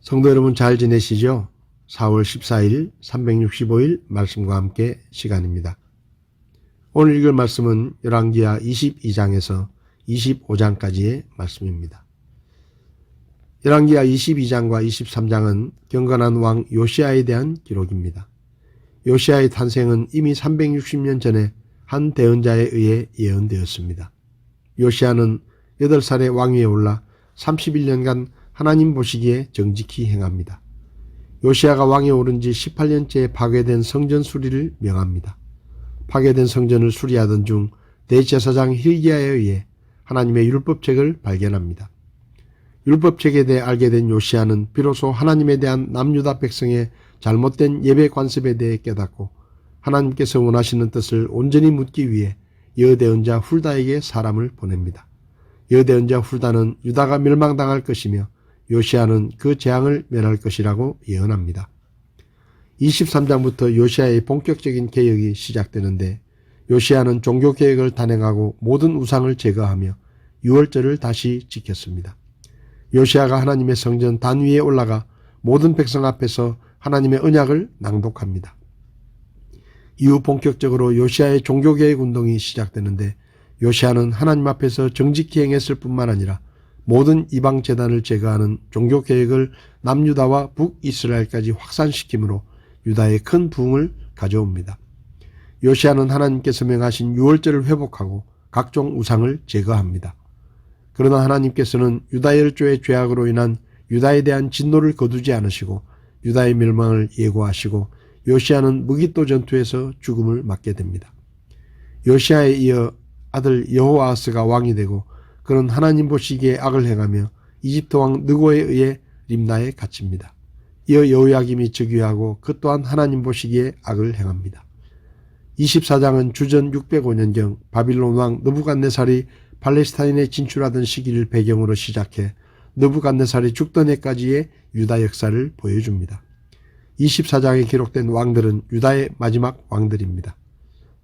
성도 여러분 잘 지내시죠? 4월 14일 365일 말씀과 함께 시간입니다. 오늘 읽을 말씀은 열왕기하 22장에서 25장까지의 말씀입니다. 열왕기하 22장과 23장은 경건한 왕 요시야에 대한 기록입니다. 요시야의 탄생은 이미 360년 전에 한 대언자에 의해 예언되었습니다. 요시야는 8살에 왕위에 올라 31년간 하나님 보시기에 정직히 행합니다. 요시야가 왕에 오른 지 18년째에 파괴된 성전 수리를 명합니다. 파괴된 성전을 수리하던 중 대제사장 hil기야에 의해 하나님의 율법책을 발견합니다. 율법책에 대해 알게 된 요시야는 비로소 하나님에 대한 남유다 백성의 잘못된 예배 관습에 대해 깨닫고 하나님께서 원하시는 뜻을 온전히 묻기 위해 여대언자 훌다에게 사람을 보냅니다. 여대언자 훌다는 유다가 멸망당할 것이며 요시야는 그 재앙을 면할 것이라고 예언합니다. 23장부터 요시야의 본격적인 개혁이 시작되는데 요시야는 종교개혁을 단행하고 모든 우상을 제거하며 유월절을 다시 지켰습니다. 요시야가 하나님의 성전 단 위에 올라가 모든 백성 앞에서 하나님의 언약을 낭독합니다. 이후 본격적으로 요시야의 종교개혁 운동이 시작되는데 요시야는 하나님 앞에서 정직히 행했을 뿐만 아니라 모든 이방 제단을 제거하는 종교개혁을 남유다와 북이스라엘까지 확산시키므로 유다에 큰 부흥을 가져옵니다. 요시야는 하나님께서 명하신 유월절을 회복하고 각종 우상을 제거합니다. 그러나 하나님께서는 유다 열조의 죄악으로 인한 유다에 대한 진노를 거두지 않으시고 유다의 멸망을 예고하시고 요시야는 무기또 전투에서 죽음을 맞게 됩니다. 요시야에 이어 아들 여호아하스가 왕이 되고 그는 하나님 보시기에 악을 행하며 이집트 왕 느고에 의해 림나에 갇힙니다. 이어 여호야김이 즉위하고 그 또한 하나님 보시기에 악을 행합니다. 24장은 주전 605년경 바빌론 왕 느부갓네살이 팔레스타인에 진출하던 시기를 배경으로 시작해 느부갓네살이 죽던 해까지의 유다 역사를 보여줍니다. 24장에 기록된 왕들은 유다의 마지막 왕들입니다.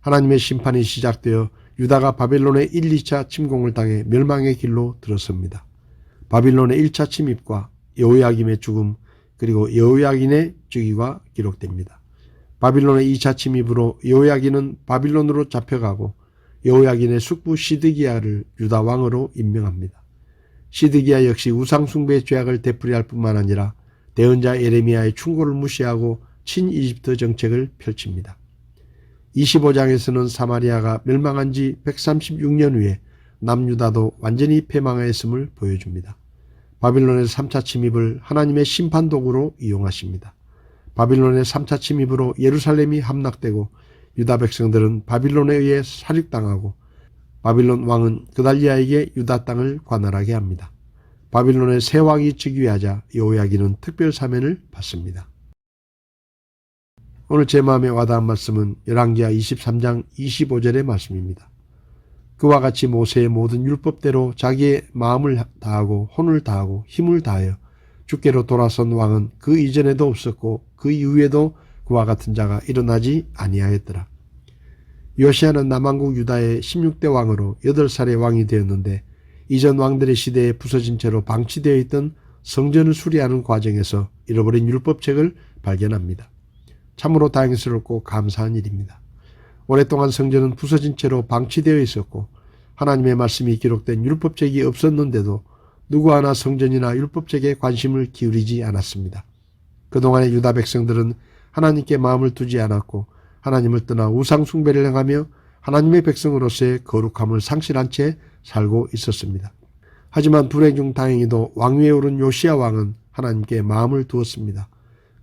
하나님의 심판이 시작되어 유다가 바빌론의 1, 2차 침공을 당해 멸망의 길로 들어섭니다. 바빌론의 1차 침입과 여호야김의 죽음 그리고 여호야긴의 즉위가 기록됩니다. 바빌론의 2차 침입으로 여호야긴은 바빌론으로 잡혀가고 여호야긴의 숙부 시드기야를 유다 왕으로 임명합니다. 시드기야 역시 우상숭배의 죄악을 되풀이할 뿐만 아니라 대언자 예레미야의 충고를 무시하고 친이집트 정책을 펼칩니다. 25장에서는 사마리아가 멸망한 지 136년 후에 남유다도 완전히 패망하였음을 보여줍니다. 바빌론의 3차 침입을 하나님의 심판 도구로 이용하십니다. 바빌론의 3차 침입으로 예루살렘이 함락되고 유다 백성들은 바빌론에 의해 살육당하고 바빌론 왕은 그달리아에게 유다 땅을 관할하게 합니다. 바빌론의 새 왕이 즉위하자 여호야긴은 특별 사면을 받습니다. 오늘 제 마음에 와닿은 말씀은 열왕기하 23장 25절의 말씀입니다. 그와 같이 모세의 모든 율법대로 자기의 마음을 다하고 혼을 다하고 힘을 다하여 주께로 돌아선 왕은 그 이전에도 없었고 그 이후에도 그와 같은 자가 일어나지 아니하였더라. 요시야는 남왕국 유다의 16대 왕으로 8살의 왕이 되었는데 이전 왕들의 시대에 부서진 채로 방치되어 있던 성전을 수리하는 과정에서 잃어버린 율법책을 발견합니다. 참으로 다행스럽고 감사한 일입니다. 오랫동안 성전은 부서진 채로 방치되어 있었고 하나님의 말씀이 기록된 율법책이 없었는데도 누구 하나 성전이나 율법책에 관심을 기울이지 않았습니다. 그동안의 유다 백성들은 하나님께 마음을 두지 않았고 하나님을 떠나 우상 숭배를 행하며 하나님의 백성으로서의 거룩함을 상실한 채 살고 있었습니다. 하지만 불행 중 다행히도 왕위에 오른 요시야 왕은 하나님께 마음을 두었습니다.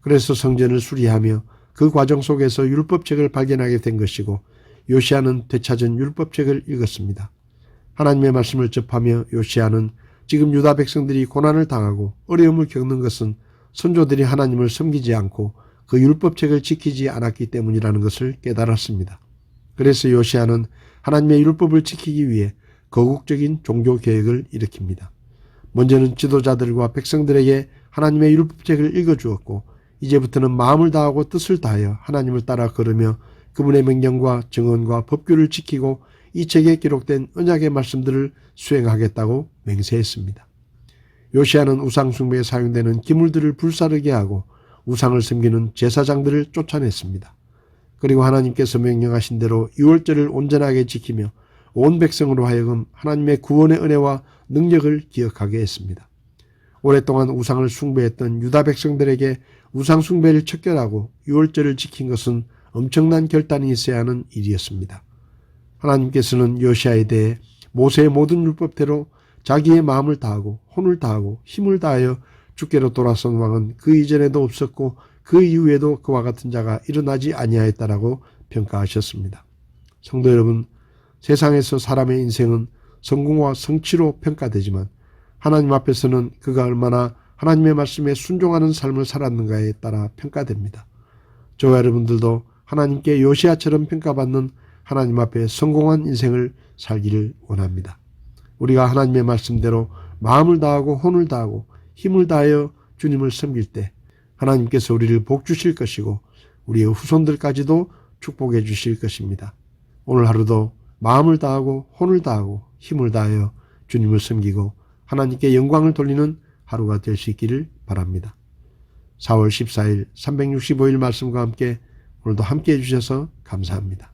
그래서 성전을 수리하며 그 과정 속에서 율법책을 발견하게 된 것이고 요시야는 되찾은 율법책을 읽었습니다. 하나님의 말씀을 접하며 요시야는 지금 유다 백성들이 고난을 당하고 어려움을 겪는 것은 선조들이 하나님을 섬기지 않고 그 율법책을 지키지 않았기 때문이라는 것을 깨달았습니다. 그래서 요시야는 하나님의 율법을 지키기 위해 거국적인 종교개혁을 일으킵니다. 먼저는 지도자들과 백성들에게 하나님의 율법책을 읽어주었고 이제부터는 마음을 다하고 뜻을 다하여 하나님을 따라 걸으며 그분의 명령과 정언과 법규를 지키고 이 책에 기록된 언약의 말씀들을 수행하겠다고 맹세했습니다. 요시야는 우상 숭배에 사용되는 기물들을 불사르게 하고 우상을 섬기는 제사장들을 쫓아냈습니다. 그리고 하나님께서 명령하신 대로 유월절을 온전하게 지키며 온 백성으로 하여금 하나님의 구원의 은혜와 능력을 기억하게 했습니다. 오랫동안 우상을 숭배했던 유다 백성들에게 우상 숭배를 척결하고 유월절을 지킨 것은 엄청난 결단이 있어야 하는 일이었습니다. 하나님께서는 요시야에 대해 모세의 모든 율법대로 자기의 마음을 다하고 혼을 다하고 힘을 다하여 주께로 돌아선 왕은 그 이전에도 없었고 그 이후에도 그와 같은 자가 일어나지 아니하였다라고 평가하셨습니다. 성도 여러분, 세상에서 사람의 인생은 성공과 성취로 평가되지만 하나님 앞에서는 그가 얼마나 하나님의 말씀에 순종하는 삶을 살았는가에 따라 평가됩니다. 저와 여러분들도 하나님께 요시야처럼 평가받는 하나님 앞에 성공한 인생을 살기를 원합니다. 우리가 하나님의 말씀대로 마음을 다하고 혼을 다하고 힘을 다하여 주님을 섬길 때 하나님께서 우리를 복 주실 것이고 우리의 후손들까지도 축복해 주실 것입니다. 오늘 하루도 마음을 다하고 혼을 다하고 힘을 다하여 주님을 섬기고 하나님께 영광을 돌리는 하루가 될 수 있기를 바랍니다. 4월 14일 365일 말씀과 함께 오늘도 함께 해주셔서 감사합니다.